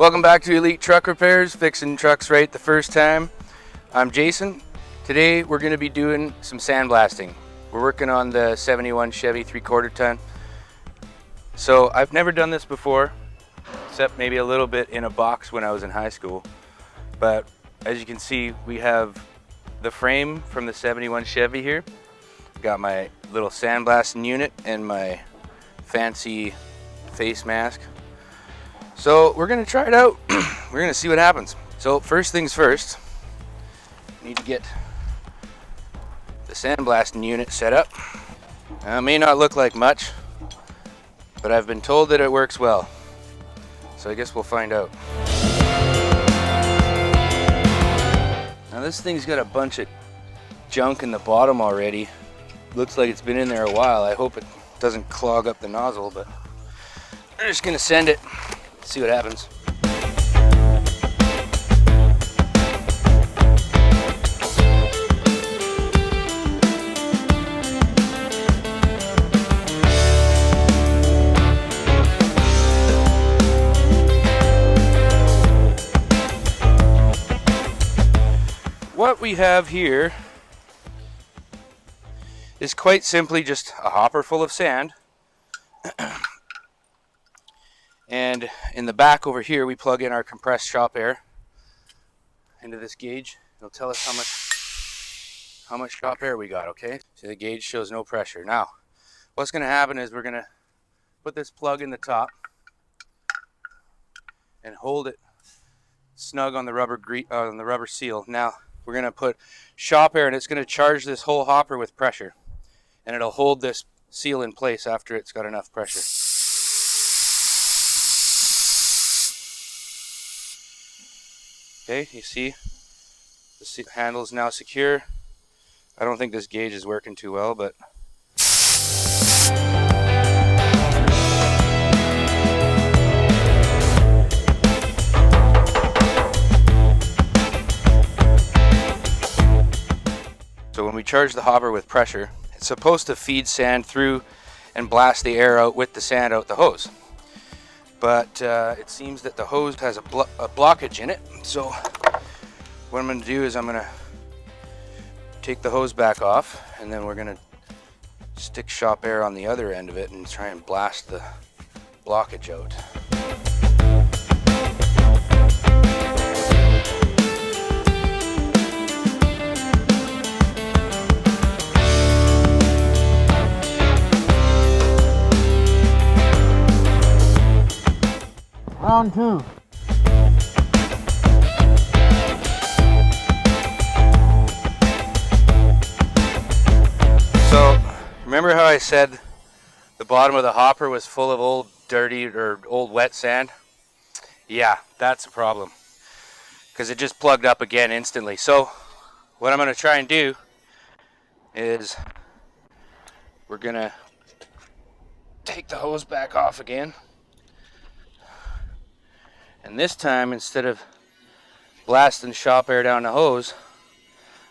Welcome back to Elite Truck Repairs, fixing trucks right the first time. I'm Jason. Today we're going to be doing some sandblasting. We're working on the 71 Chevy 3/4 ton. So I've never done this before, except maybe a little bit in a box when I was in high school. But as you can see, we have the frame from the 71 Chevy here. Got my little sandblasting unit and my fancy face mask. So we're gonna try it out. We're gonna see what happens. So first things first, I need to get the sandblasting unit set up. Now, it may not look like much, but I've been told that it works well. So I guess we'll find out. Now this thing's got a bunch of junk in the bottom already. Looks like it's been in there a while. I hope it doesn't clog up the nozzle, but we're just gonna send it. See what happens. What we have here is quite simply just a hopper full of sand. And in the back over here, we plug in our compressed shop air into this gauge. It'll tell us how much shop air we got, okay? So the gauge shows no pressure. Now, what's gonna happen is we're gonna put this plug in the top and hold it snug on the rubber seal. Now, we're gonna put shop air and it's gonna charge this whole hopper with pressure. And it'll hold this seal in place after it's got enough pressure. Okay, you see the handle is now secure. I don't think this gauge is working too well, but so when we charge the hopper with pressure, it's supposed to feed sand through and blast the air out with the sand out the hose. But it seems that the hose has a blockage in it. So what I'm going to do is I'm going to take the hose back off, and then we're going to stick shop air on the other end of it and try and blast the blockage out. Round two. So, remember how I said the bottom of the hopper was full of old dirty or old wet sand? Yeah, that's a problem, because it just plugged up again instantly. So, what I'm going to try and do is we're going to take the hose back off again. And this time, instead of blasting shop air down the hose,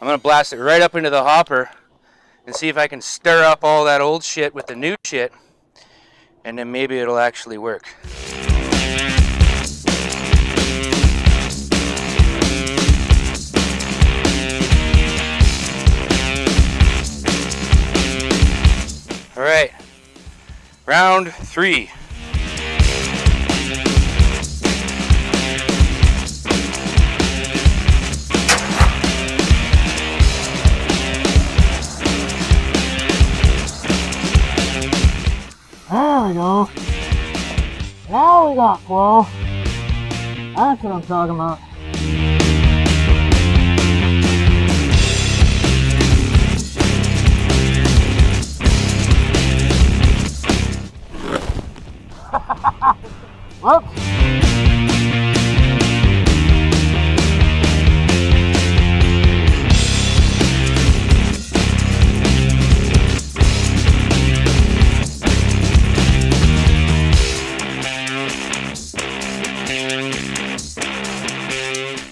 I'm going to blast it right up into the hopper and see if I can stir up all that old shit with the new shit, and then maybe it'll actually work. All right, round three. There we go. Now we got flow. That's what I'm talking about. Whoops.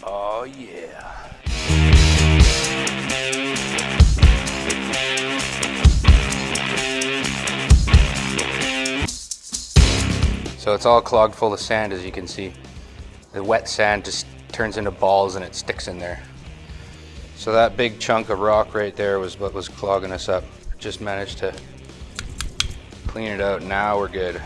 Oh yeah. So it's all clogged full of sand, as you can see. the wet sand just turns into balls and it sticks in there. So that big chunk of rock right there was what was clogging us up. Just managed to clean it out. Now we're good.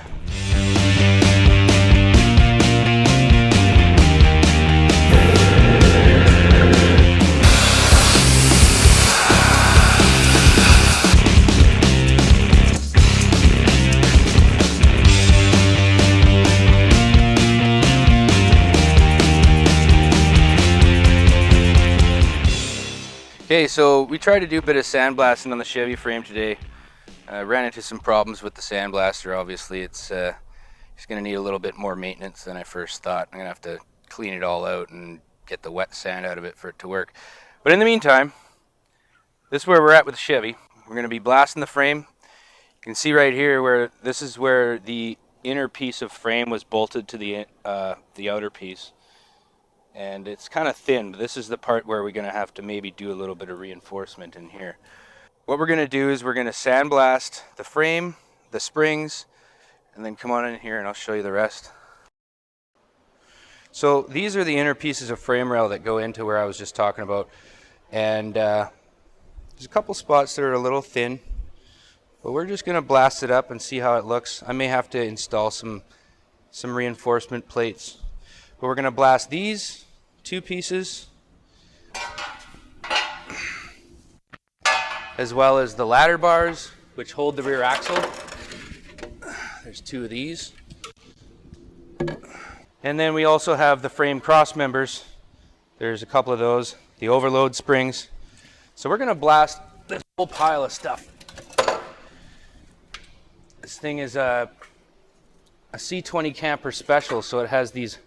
Okay, so we tried to do a bit of sandblasting on the Chevy frame today. Ran into some problems with the Sandblaster. Obviously, it's going to need a little bit more maintenance than I first thought. I'm going to have to clean it all out and get the wet sand out of it for it to work. But in the meantime, this is where we're at with the Chevy. We're going to be blasting the frame. You can see right here where this is where the inner piece of frame was bolted to the outer piece. And it's kind of thin, but this is the part where we're going to have to maybe do a little bit of reinforcement in here. What we're going to do is we're going to sandblast the frame, the springs, and then come on in here and I'll show you the rest. So these are the inner pieces of frame rail that go into where I was just talking about. And there's a couple spots that are a little thin, but we're just going to blast it up and see how it looks. I may have to install some reinforcement plates, but we're going to blast these two pieces as well as the ladder bars which hold the rear axle. There's two of these. And then we also have the frame cross members. There's a couple of those, the overload springs. So we're going to blast this whole pile of stuff. This thing is a C20 camper special, so it has these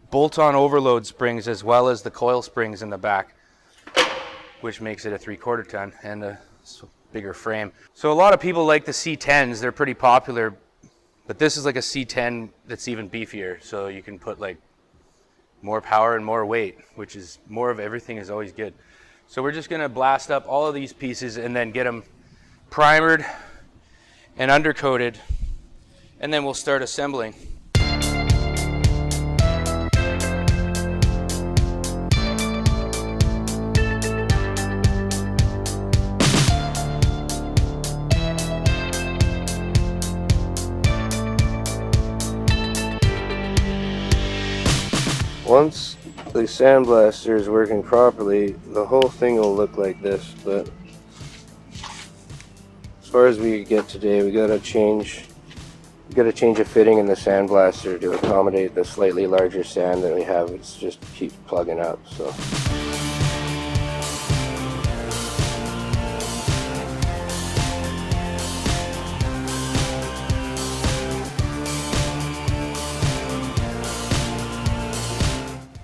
bolt-on overload springs as well as the coil springs in the back, which makes it a 3/4 ton and a bigger frame. So a lot of people like the C10s, they're pretty popular, but this is like a C10 that's even beefier, so you can put like more power and more weight, which is more of everything is always good. So we're just gonna blast up all of these pieces and then get them primered and undercoated, and then we'll start assembling. Once the Sandblaster is working properly, the whole thing will look like this, but as far as we get today, we gotta change a fitting in the Sandblaster to accommodate the slightly larger sand that we have. It's just keeps plugging up, so.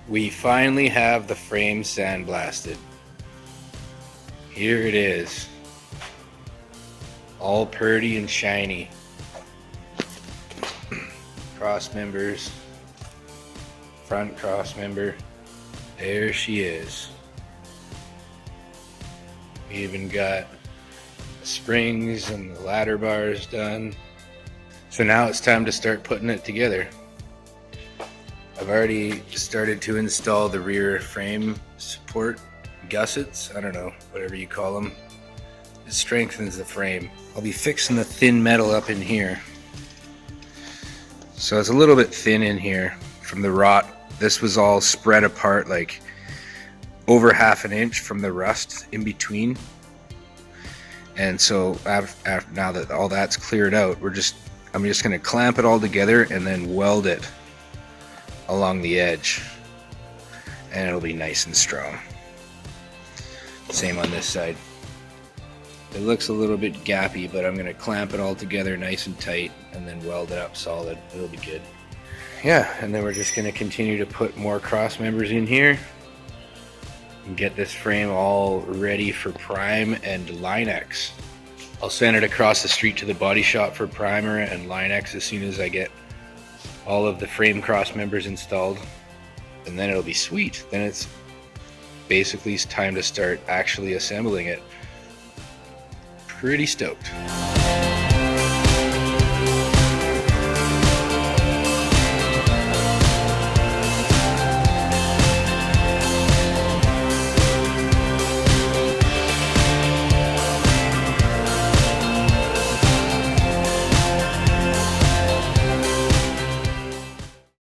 We finally have the frame sandblasted. Here it is. All purty and shiny. Cross members. Front cross member. There she is. We even got the springs and the ladder bars done. So now it's time to start putting it together. I've already started to install the rear frame support gussets. I don't know, whatever you call them. It strengthens the frame. I'll be fixing the thin metal up in here. So it's a little bit thin in here from the rot. This was all spread apart like over 1/2 inch from the rust in between. And so after now that all that's cleared out, I'm just going to clamp it all together and then weld it along the edge, and it'll be nice and strong. Same on this side. It looks a little bit gappy, but I'm going to clamp it all together nice and tight and then weld it up solid. It'll be good. Yeah, and then we're just going to continue to put more cross members in here and get this frame all ready for prime and Line-X. I'll send it across the street to the body shop for primer and Line-X as soon as I get all of the frame cross members installed, and then it'll be sweet. Then it's basically time to start actually assembling it. Pretty stoked.